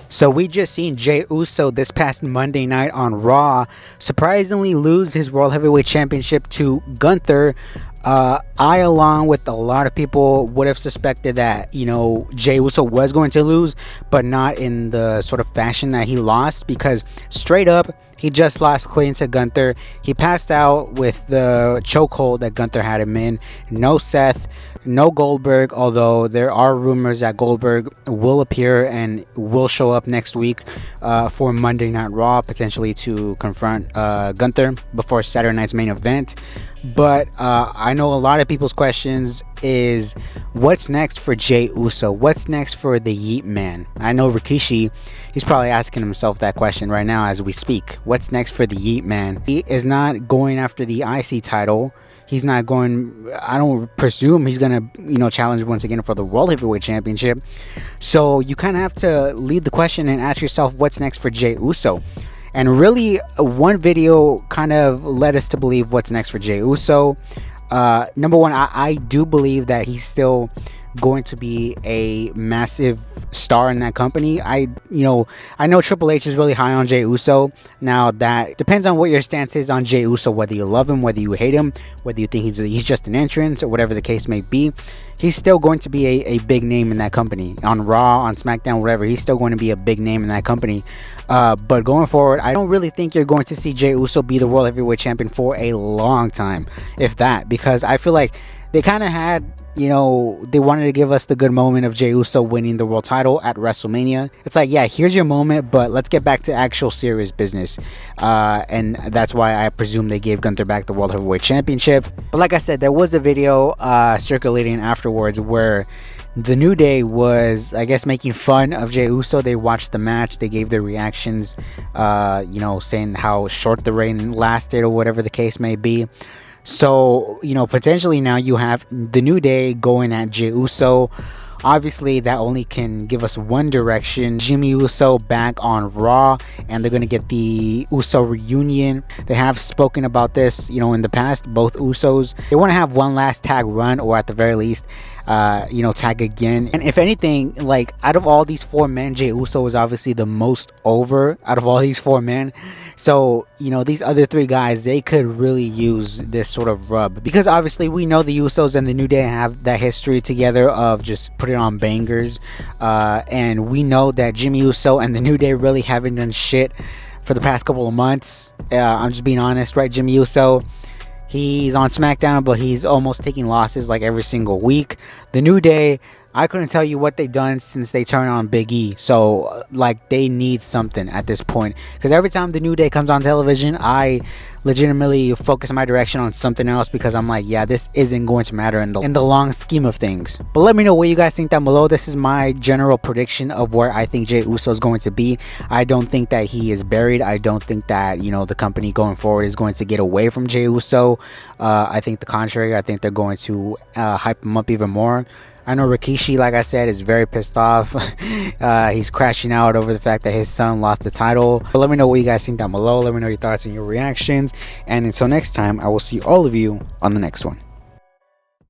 So we just seen Jey Uso this past Monday night on Raw surprisingly lose his World Heavyweight Championship to Gunther. I, along with a lot of people, would have suspected that, Jey Uso was going to lose, but not in the sort of fashion that he lost, because straight up, he just lost clean to Gunther. He passed out with the chokehold that Gunther had him in. No Seth, no Goldberg, although there are rumors that Goldberg will appear and will show up next week for Monday Night Raw, potentially to confront Gunther before Saturday night's main event. But I know a lot of people's questions is, what's next for Jey Uso? What's next for the Yeet Man? I know Rikishi, he's probably asking himself that question right now as we speak. What's next for the Yeet Man? He is not going after the IC title. He's not going, I don't presume he's going to, challenge once again for the World Heavyweight Championship. So you kind of have to lead the question and ask yourself, what's next for Jey Uso? And really, one video kind of led us to believe what's next for Jey Uso. Number one, I do believe that he's still going to be a massive star in that company. I know Triple H is really high on Jey Uso. Now, that depends on what your stance is on Jey Uso, whether you love him, whether you hate him, whether you think he's just an entrance, or whatever the case may be. He's still going to be a big name in that company. On Raw, on SmackDown, whatever, he's still going to be a big name in that company. But going forward, I don't really think you're going to see Jey Uso be the World Heavyweight Champion for a long time, if that, because I feel like they kind of had, they wanted to give us the good moment of Jey Uso winning the world title at WrestleMania. It's like, yeah, here's your moment, but let's get back to actual serious business. And that's why I presume they gave Gunther back the World Heavyweight Championship. But like I said, there was a video circulating afterwards where the New Day was, I guess, making fun of Jey Uso. They watched the match. They gave their reactions, saying how short the reign lasted or whatever the case may be. So, potentially now you have the New Day going at Jey Uso. Obviously, that only can give us one direction. Jimmy Uso back on Raw, and they're going to get the Uso reunion. They have spoken about this, in the past, both Usos. They want to have one last tag run, or at the very least, tag again. And if anything, like, out of all these four men, Jey Uso is obviously the most over out of all these four men. So, these other three guys, they could really use this sort of rub, because obviously we know the Usos and the New Day have that history together of just putting on bangers, and we know that Jimmy Uso and the New Day really haven't done shit for the past couple of months. I'm just being honest, right? Jimmy Uso, he's on SmackDown, but he's almost taking losses like every single week. The New Day, I couldn't tell you what they've done since they turned on Big E. So, like, they need something at this point. Because every time the New Day comes on television, I legitimately focus my direction on something else, because I'm like, yeah, this isn't going to matter in the long scheme of things. But let me know what you guys think down below. This is my general prediction of where I think Jey Uso is going to be. I don't think that he is buried. I don't think that, the company going forward is going to get away from Jey Uso. I think the contrary. I think they're going to hype him up even more. I know Rikishi, like I said, is very pissed off. He's crashing out over the fact that his son lost the title. But let me know what you guys think down below. Let me know your thoughts and your reactions. And until next time, I will see all of you on the next one.